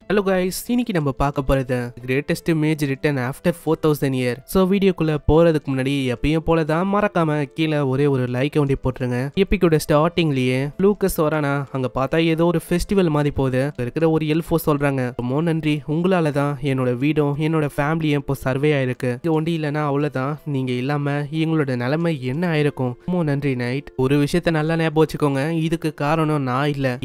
Hello guys, இன்னைக்கு நம்ம பார்க்க போறது greatest image written after 4000 year. So வீடியோக்குள்ள போறதுக்கு முன்னாடி எப்பயும் போல தான் மறக்காம கீழே ஒரே ஒரு லைக் ஒண்டி போட்டுருங்க. எபிக்கோட ஸ்டார்டிங்லயே லூக்கஸ் வரானா அங்க பார்த்தா ஏதோ ஒரு ஃபெஸ்டிவல் மாதிரி போகுது. இருக்கிற ஒரு எல்ஃபோ சொல்றாங்க, ரொம்ப நன்றி, உங்களால தான் என்னோட வீடும் என்னோட ஃபேமிலியும் இப்போ சர்வே ஆயிருக்கு. இது ஒண்டி இல்லைன்னா அவ்வளவுதான், நீங்க இல்லாம எங்களோட நிலைமை என்ன ஆயிருக்கும். ரொம்ப நன்றி நைட். ஒரு விஷயத்த நல்லா ஞாபகம் வச்சுக்கோங்க, இதுக்கு காரணம் நான் இல்ல,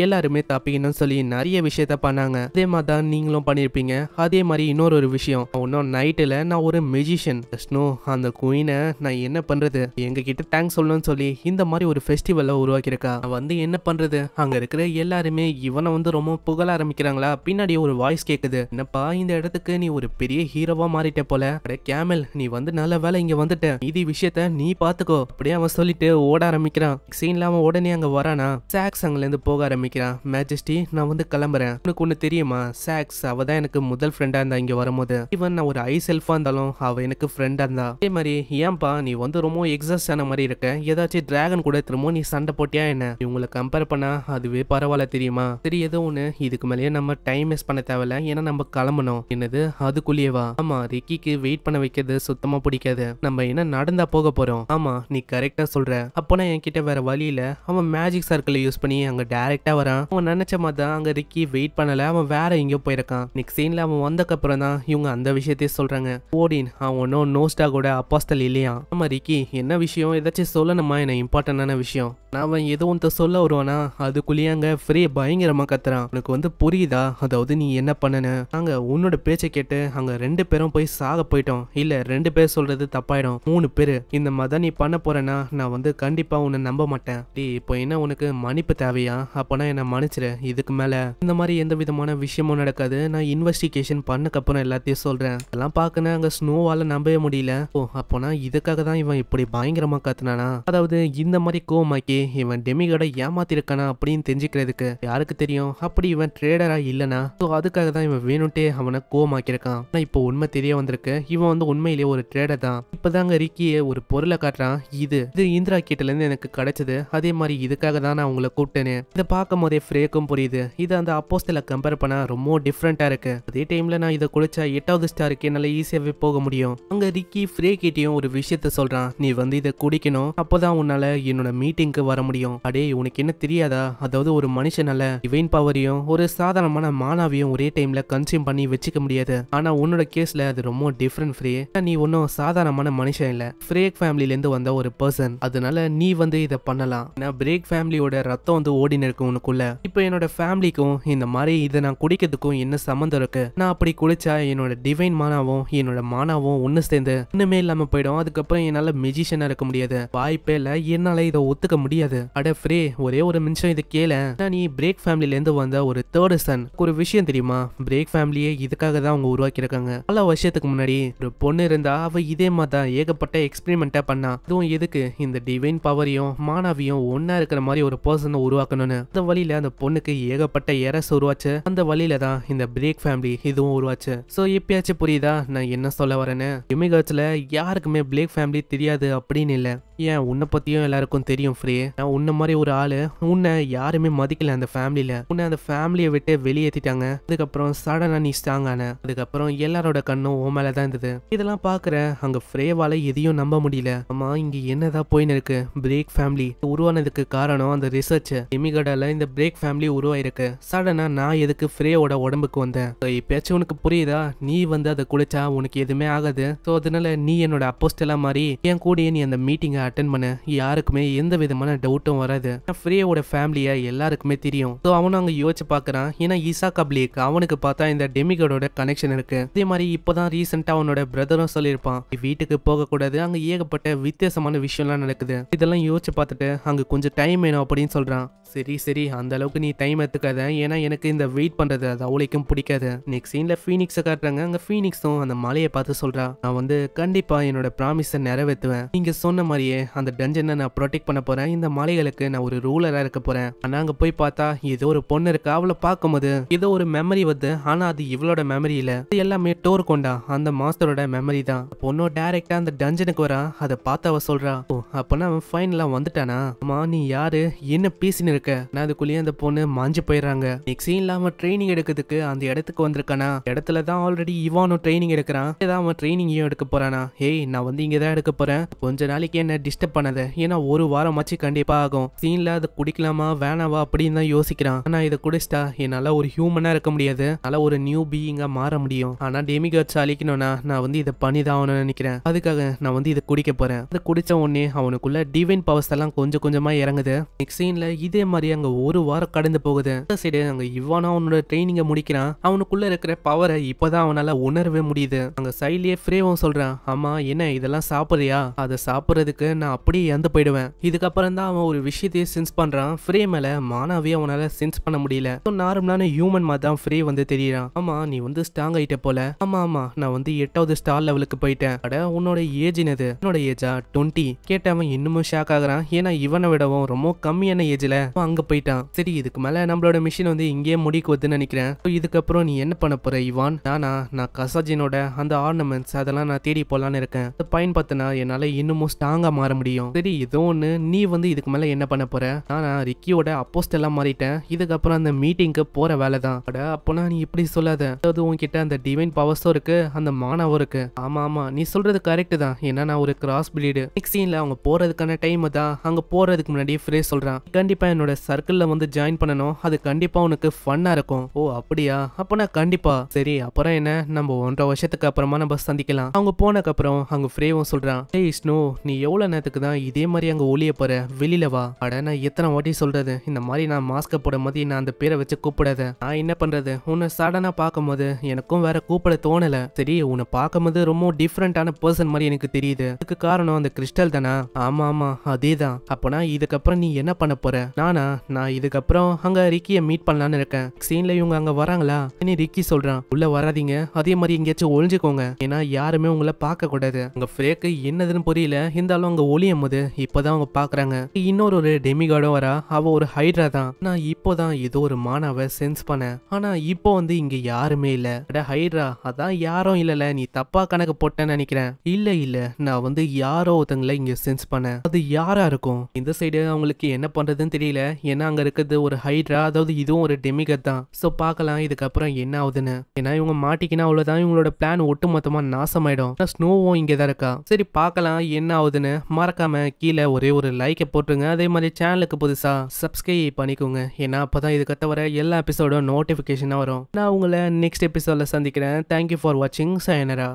எல்லாருமே தப்பிக்கணும்னு சொல்லி நிறைய விஷயத்த பண்ணாங்க. அதே மாதிரி தான் நீங்களும் பண்ணிருப்பீங்க. அதே மாதிரி இன்னொரு விஷயம், இன்னும் நைட்ல நான் ஒரு மெஜிஷியன் ஸ்னோ அந்த குயினை நான் என்ன பண்றது, எங்க கிட்ட தேங்க்ஸ் சொல்லணும்னு சொல்லி இந்த மாதிரி ஒரு ஃபெஸ்டிவலை உருவாக்கியிருக்கா. வந்து என்ன பண்றது, அங்க இருக்கிற எல்லாருமே இவனை வந்து ரொம்ப புகழ ஆரம்பிக்கிறாங்களா. பின்னாடி ஒரு வாய்ஸ் கேக்குது, என்னப்பா இந்த இடத்துக்கு நீ ஒரு பெரிய ஹீரோவா மாறிட்ட போல. கேமல், நீ வந்து நல்ல வேலை இங்க வந்துட்ட, இது விஷயத்த நீ பாத்துக்கோ அப்படியே அவன் சொல்லிட்டு ஓட ஆரம்பிக்கிறான். சீன்ல அவன் உடனே அங்க வரானா. சாக்ஸ் அங்கல இருந்து போக ஆரம்பிக்கிறான். மேஜஸ்டி, நான் வந்து கிளம்புறேன், உனக்கு ஒண்ணு தெரியுமா, சாக்ஸ் அவ தான் எனக்கு முதல் ஃப்ரெண்டா இருந்தா இங்க வரும்போது. ஈவன் நான் ஒரு ஐ செல்ஃபா இருந்தாலும் அவ எனக்கு ஃப்ரெண்டா இருந்தா. அதே மாதிரி ஏன்பா நீ வந்து ரொம்ப எக்ஸாஸ்ட் ஆன மாதிரி இருக்க, ஏதாச்சும் டிராகன் கூட திரும்ப நீ சண்டை போட்டியா என்ன, இவங்களை கம்பேர் பண்ணா அதுவே பரவாயில்ல தெரியுமா. சரி ஏதோ ஒண்ணு, இதுக்கு மேலேயே நம்ம டைம் வேஸ்ட் பண்ண தேவையில்ல, ஏன்னா நம்ம கிளம்பணும். என்னது அதுக்குள்ளேயேவா? ஆமா, ரிக்கிக்கு வெயிட் பண்ண வைக்கிறது சுத்தமா பிடிக்காது. நம்ம என்ன நடந்தா போக போறோம். ஆமா நீ கரெக்டா சொல்ற. அப்போனா என்கிட்ட வேற வழியில அவன் மேஜிக் சர்க்கிள் யூஸ் பண்ணி அங்க டைரக்டா வரான். அவன் நினைச்ச மாதிரி தான் அங்க ரிக்கி வெயிட் பண்ணல, அவன் வேற எங்கேயோ போயிருக்கான். நெக்ஸ்ட் சீன்ல அவன் வந்தக்கு அப்புறம் தான் இவங்க அந்த விஷயத்தையே சொல்றாங்க. ஓடின் அவன் ஒன்னும் நோஸ்டாகோட அப்பாஸ்டல் இல்லையா. ஆமா ரிக்கி, என்ன விஷயம், ஏதாச்சும் சொல்லணுமா, என்ன இம்பார்ட்டன்டான விஷயம். அவன் ஏதோ ஒன்று சொல்ல வருவானா, அதுக்குள்ளேயே அங்க ஃப்ரீ பயங்கரமா கத்துறான். உனக்கு வந்து புரியுதா, அதாவது நீ என்ன பண்ணன, அங்க உன்னோட பேச்சை கேட்டு அங்க 2 பேரும் போய் சாக போயிட்டோம். இல்ல 2 பேர் சொல்றது தப்பாயிடும், 3 பேரு. இந்த மாதிரி நீ பண்ண போறேன்னா நான் வந்து கண்டிப்பா உன்னை நம்ப மாட்டேன். இப்போ என்ன உனக்கு மன்னிப்பு தேவையா, அப்பனா என்ன மன்னிச்சிரு, இதுக்கு மேல இந்த மாதிரி எந்த விதமான விஷயமும் நடக்காது. நான் இன்வெஸ்டிகேஷன் பண்ணக்கப்புறம் எல்லாத்தையும் சொல்றேன். அதெல்லாம் பார்க்கணும் அங்க ஸ்னோவால நம்பவே முடியல. ஓ அப்போனா இதுக்காக தான் இவன் இப்படி பயங்கரமா கத்துனானா, அதாவது இந்த மாதிரி கோமாக்கி இவன் டெமிகோட ஏமாத்திருக்கானா அப்படின்னு தெரிஞ்சுக்கிறதுக்கு யாருக்கு தெரியும். அப்படி இவன் ட்ரேடரா இல்லனா, அதுக்காக தான் இவன் வேணும்ட்டே அவனை கோமாக்கிருக்கான். ஆனா இப்போ உண்மை தெரிய வந்திருக்கு, இவன் வந்து உண்மையிலேயே ஒரு ட்ரேடர் தான். இப்பதாங்க ரிக்கியே ஒரு பொருளை காட்டுறான். இது இந்திரா கிட்ட இருந்து எனக்கு கிடைச்சது, அதே மாதிரி இதுக்காக தான் நான் உங்களை கூப்பிட்டேன்னு. இதை பார்க்கும் போதே ஃப்ரேக்கும் புரியுது, இது அந்த அப்போஸ்டல கம்பேர் பண்ணா ரொம்ப டிஃப்ரெண்டா இருக்கு. அதே டைம்ல நான் இதை குடிச்சா 8வது ஸ்டாருக்கு என்னால ஈஸியாவே போக முடியும். அங்க ரிக்கி ஃப்ரே கிட்டயும் ஒரு விஷயத்த சொல்றான், நீ வந்து இதை குடிக்கணும், அப்போதான் உன்னால என்னோட மீட்டிங்க்கு வர முடியும். அடே உனக்கு என்ன தெரியாதா, அதாவது ஒரு மனுஷனால டிவைன் பவரையும் ஒரு சாதாரணமான மானாவையும் ஒரே டைம்ல கன்சியூம் பண்ணி வச்சுக்க முடியாது. ஆனா உன்னோட கேஸ்ல அது ரொம்ப டிஃப்ரெண்ட் ஃப்ரே, நீ ஒன்னும் சாதாரணமான மனுஷன் இல்ல, ஃப்ரேக் ஃபேமிலில இருந்து வந்த ஒரு பர்சன். அதனால நீ வந்து இதை பண்ணலாம். நான் பிரேக் ஃபேமிலியோட ரத்தம் வந்து ஓடின்னு இருக்கு உனக்குள்ள. இப்போ என்னோட ஃபேமிலிக்கும் இந்த மாதிரி இதை நான் குடிக்கிறதுக்கும் என்ன சம்மந்தம் இருக்கு. நான் அப்படி குடிச்சா என்னோட டிவைன் மானாவும் என்னோட மானாவும் ஒன்னு சேர்ந்து ஒண்ணுமே இல்லாம போயிடும். அதுக்கப்புறம் என்னால மெஜிஷியனா இருக்க முடியாது, வாய்ப்பே இல்ல, என்னால இதை ஒத்துக்க முடியாது. அட ஃப்ரே, ஒரே ஒரு நிமிஷம் இதை கேள. நீ பிரேக் ஃபேமிலில இருந்து வந்த ஒரு தேர்ட் சன். ஒரு விஷயம் தெரியுமா, பிரேக் ஃபேமிலியே இதுக்காக தான் அவங்க உருவாக்கி இருக்காங்க. பல வருஷத்துக்கு முன்னாடி ஒரு பொண்ணு இருந்தா, அவ இதே மாதிரி தான் ஏகப்பட்ட எக்ஸ்பெரிமெண்டா பண்ணா. இதுவும் எதுக்கு, இந்த டிவைன் பவரையும் மானாவையும் ஒன்னா இருக்கிற மாதிரி ஒரு பர்சனை உருவாக்கணும்னு. அந்த வழியில அந்த பொண்ணுக்கு ஏகப்பட்ட எரஸ் உருவாச்சு. அந்த வழியில தான் இந்த பிரேக் ஃபேமிலி இதுவும் உருவாச்சு. சோ எப்பயாச்சும் புரியுதா நான் என்ன சொல்ல வரேன்னு. யுமிகாட்ஸ்ல யாருக்குமே பிரேக் ஃபேமிலி தெரியாது அப்படின்னு இல்ல. ஏன் உன்னை பத்தியும் எல்லாருக்கும் தெரியும் ஃப்ரே. நான் உன்ன மாதிரி ஒரு ஆளு, உன்னை யாருமே மதிக்கல அந்த ஃபேமிலியில, உன்னை அந்த ஃபேமிலியை விட்டு வெளியேற்றிட்டாங்க. அதுக்கப்புறம் சடனா நீ ஸ்ட்ராங் ஆன. அதுக்கப்புறம் எல்லாரோட கண்ணும் உன் மேலதான் இருந்தது. இதெல்லாம் பாக்குற அங்க ஃப்ரேவால எதையும் நம்ப முடியல. ஆமா இங்க என்னதான் போயின்னு இருக்கு. பிரேக் ஃபேமிலி உருவானதுக்கு காரணம் அந்த ரிசர்ச். எமிகடால இந்த பிரேக் ஃபேமிலி உருவாயிருக்கு. சடனா நான் எதுக்கு ஃப்ரேவோட உடம்புக்கு வந்தேன். இப்பயாச்சும் உனக்கு புரியுதா, நீ வந்து அதை குளிச்சா உனக்கு எதுவுமே ஆகாது. சோ அதனால நீ என்னோட அப்போஸ்டலா மாதிரி என் கூடயே நீ அந்த மீட்டிங்கை அட்டென்ட் பண்ண, யாருக்குமே எந்த விதமான டவுட்டும் வராது. ஃப்ரேயோட ஃபேமிலியை எல்லாருக்குமே தெரியும். சோ அவனும் அங்க யோசிச்சு பாக்குறான். ஏன்னா இசாக்கா பிளேக் அவனுக்கு பார்த்தா இந்த டெமிகோட கனெக்ஷன் இருக்கு. அதே மாதிரி இப்பதான் ரீசெண்டா அவனோட பிரதரும் சொல்லியிருப்பான், வீட்டுக்கு போக கூடாது, அங்க ஏகப்பட்ட வித்தியாசமான விஷயம்லாம் நடக்குது. இதெல்லாம் யோசிச்சு பார்த்துட்டு அங்க கொஞ்சம் டைம் வேணும் அப்படின்னு சொல்றான். சரி அந்த அளவுக்கு நீ டைம் எடுத்துக்காத, ஏன்னா எனக்கு இந்த வெயிட் பண்றது அது அவளைக்கும் பிடிக்காது. நெக்ஸ்ட் சீன்ல ஃபீனிக்ஸை காட்டுறாங்க. அங்க ஃபீனிக்ஸும் அந்த மலையை பார்த்து சொல்றா, நான் வந்து கண்டிப்பா என்னோட ப்ராமிஸை நிறைவேற்றுவேன், நீங்க சொன்ன மாதிரியே இல்லையே அந்த டஞ்சனை நான் ப்ரொடெக்ட் பண்ண போறேன், இந்த மலைகளுக்கு நான் ஒரு ரூலரா இருக்க போறேன். ஆனா அங்க போய் பார்த்தா ஏதோ ஒரு பொண்ணு இருக்கு. அவளை பார்க்கும்போது ஏதோ ஒரு மெமரி வருது. ஆனா அது இவளோட மெமரி இல்ல, இது எல்லாமே டோர் கொண்டா அந்த மாஸ்டரோட மெமரி தான். பொண்ணு டைரக்டா அந்த டஞ்சனுக்கு வரா. அதை பார்த்து அவ சொல்றா, ஓ அப்பனா அவன் ஃபைனலா வந்துட்டானா? அம்மா நீ யாரு, என்ன பேசின்னு இருக்க? நான் அதுக்குள்ளேயே அந்த பொண்ணு மாஞ்சு போயிடுறாங்க. நெக்ஸ்ட் சீன்ல அவன் ட்ரைனிங் எடுக்கிறதுக்கு அந்த இடத்துக்கு வந்திருக்கானா. இடத்துல தான் ஆல்ரெடி இவானும் ட்ரைனிங் எடுக்கிறான். ஏதாவது அவன் ட்ரைனிங்கையும் எடுக்க போறானா. ஹேய் நான் வந்து இங்கதான் எடுக்க போறேன், கொஞ்ச நாளைக்கு என்ன டிஸ்டர்ப் பண்ணாத, ஏன்னா ஒரு வாரம் ஆச்சு கண்டிப்பா ஆகும். சீன்ல அதை குடிக்கலாமா வேணாவா அப்படின்னு தான் யோசிக்கிறான். ஆனா இதை குடிச்சிட்டா என்னால ஒரு ஹியூமனா இருக்க முடியாது, அதனால ஒரு நியூ பீயிங்கா மாற முடியும். ஆனா டெமிகாட்ஸ் அழிக்கணும்னா நான் வந்து இதை பண்ணிதான் ஆகணும்னு நினைக்கிறேன். அதுக்காக நான் வந்து இதை குடிக்க போறேன். அதை குடிச்ச உடனே அவனுக்குள்ள டிவைன் பவர்ஸ் எல்லாம் கொஞ்சம் கொஞ்சமா இறங்குது. நெக்ஸ்ட் சீன்ல இதே மாதிரி அங்க ஒரு வாரம் கடந்து போகுது. அந்த சைடு அங்க இவானா அவனோட ட்ரைனிங்க முடிக்கிறான். அவனுக்குள்ள இருக்கிற பவரை இப்பதான் அவனால உணரவே முடியுது. அங்க சைட்லயே ஃப்ரேவும் சொல்றான், ஆமா என்ன இதெல்லாம் சாப்பிடுறியா? அதை சாப்பிடுறதுக்கு நான் அப்படியே இறந்து போயிடுவேன். இதுக்கப்புறம் தான் அவன் ஒரு விஷயத்தையே சென்ஸ் பண்றான். ஃப்ரே மேல மானாவே அவனால சென்ஸ் பண்ண முடியல. நார்மலான ஹியூமன் மாதிரி தான் ஃப்ரே வந்து தெரியறான். ஆமா நீ வந்து ஸ்ட்ராங் ஆயிட்ட போல. ஆமா ஆமா நான் வந்து 8வது ஸ்டார் லெவலுக்கு போயிட்டேன். அட உன்னோட ஏஜ் என்னது? என்னோட ஏஜா 20. கேட்டவன் இன்னமும் ஷாக் ஆகுறான். ஏன்னா இவனை விடவும் ரொம்ப கம்மியான ஏஜ்ல அங்க போயிட்டான். சரி இதுக்கு மேல நம்மளோட மிஷின் வந்து இங்கேயே முடிக்கு வருதுன்னு நினைக்கிறேன். இதுக்கப்புறம் நீ என்ன பண்ண போற இவான்? நான் கசாஜினோட அந்த ஆர்னமெண்ட்ஸ் அதெல்லாம் நான் தேடி போலான்னு இருக்கேன். பயன்படுத்தினா என்னால இன்னமும் ஸ்ட்ராங்கா மாற முடியும். சரி ஏதோ ஒண்ணு, நீ வந்து இதுக்கு மேல என்ன பண்ண போற? நானா ரிக்கியோட அப்போஸ்ட் எல்லாம் மாறிட்டேன். இதுக்கப்புறம் அந்த மீட்டிங்க்கு போற வேலை தான். அட அப்பனா நீ இப்படி சொல்லாத, அதாவது உன்கிட்ட அந்த டிவைன் பவர்ஸும் இருக்கு, அந்த மானாவும் இருக்கு. ஆமா ஆமா நீ சொல்றது கரெக்ட் தான், ஏன்னா நான் ஒரு கிராஸ் பிரீடு. நெக்ஸ்ட் சீன்ல அவங்க போறதுக்கான டைம் தான். அங்க போறதுக்கு முன்னாடி ஃப்ரே சொல்றான், கண்டிப்பா என்னோட சர்க்கிள்ல வந்து ஜாயின் பண்ணணும், அது கண்டிப்பா உனக்கு ஃபன்னா இருக்கும். ஓ அப்படியா, அப்பனா கண்டிப்பா. சரி அப்புறம் என்ன, நம்ம 1.5 வருஷத்துக்கு அப்புறமா நம்ம சந்திக்கலாம். அவங்க போனக்கு அப்புறம் அங்க ஃப்ரேவும் சொல்றான், ஏய் ஸ்னோ நீ எவ்வளவு நேரத்துக்கு தான் இதே மாதிரி அங்க ஒளிய போற, வெளியில வா. அட நான் எத்தனை வாட்டி சொல்றது, இந்த மாதிரி நான் மாஸ்க போட மாதிரி நான் அந்த பேரை வச்சு கூப்பிடாத. நான் என்ன பண்றது, உன்னை சடனா பார்க்கும்போது எனக்கும் வேற கூப்பிட தோணல. சரி உன்னை பார்க்கும்போது ரொம்ப டிஃப்ரெண்டான பர்சன் மாதிரி எனக்கு தெரியுது, அதுக்கு காரணம் அந்த கிறிஸ்டல் தானா? ஆமா ஆமா அதேதான். அப்பனா இதுக்கப்புறம் நீ என்ன பண்ண போற? நான் இதுக்கப்புறம் அங்க ரிக்கிய மீட் பண்ணலான்னு இருக்கேன். சீன்ல இவங்க அங்க வராங்களா? இனி ரிக்கி சொல்றான், உள்ள வராதீங்க, அதே மாதிரி எங்கேயாச்சும் ஒளிஞ்சுக்கோங்க, ஏன்னா யாருமே உங்களை பார்க்க கூடாது. அங்க ஃப்ரேக்கு என்னதுன்னு புரியல, இருந்தாலும் அங்க ஒளியும் போது இப்பதான் அவங்க பாக்குறாங்க. இன்னொரு டெமிகாடும் வரா, அவ ஒரு ஹைட்ரா தான். நான் இப்போதான் ஏதோ ஒரு மானாவை சென்ஸ் பண்ணேன், ஆனா இப்போ வந்து இங்க யாருமே இல்ல. அட ஹைட்ரா அதான் யாரும் இல்லல, நீ தப்பா கணக்கு போட்டேன்னு நினைக்கிறேன். இல்ல நான் வந்து யாரோ ஒருத்தங்களை இங்க சென்ஸ் பண்ணேன், அது யாரா இருக்கும்? இந்த சைடு அவங்களுக்கு என்ன பண்றதுன்னு தெரியல, ஏன்னா அங்க இருக்கிறது ஒரு ஹைட்ரா, அதாவது இதுவும் ஒரு டெமிகட் தான். சோ பார்க்கலாம் இதுக்கப்புறம் என்ன ஆகுதுன்னு. ஏன்னா இவங்க மாட்டிக்கினா அவ்வளவுதான், இவங்களோட பிளான் ஒட்டு மொத்தமா நாசமாயிடும். ஸ்னோவும் இங்கதான் இருக்கா. சரி பார்க்கலாம் என்ன ஆகுதுன்னு. மறக்காம கீழே ஒரே ஒரு லைக்கை போட்டுருங்க. அதே மாதிரி சேனலுக்கு புதுசா சப்ஸ்கிரைப் பண்ணிக்கோங்க, ஏன்னா அப்பதான் இதுக்கு வர எல்லா எபிசோடும் நோட்டிபிகேஷனா வரும். நான் உங்களை நெக்ஸ்ட் எபிசோட்ல சந்திக்கிறேன். தேங்க்யூ ஃபார் வாட்சிங். சயனரா.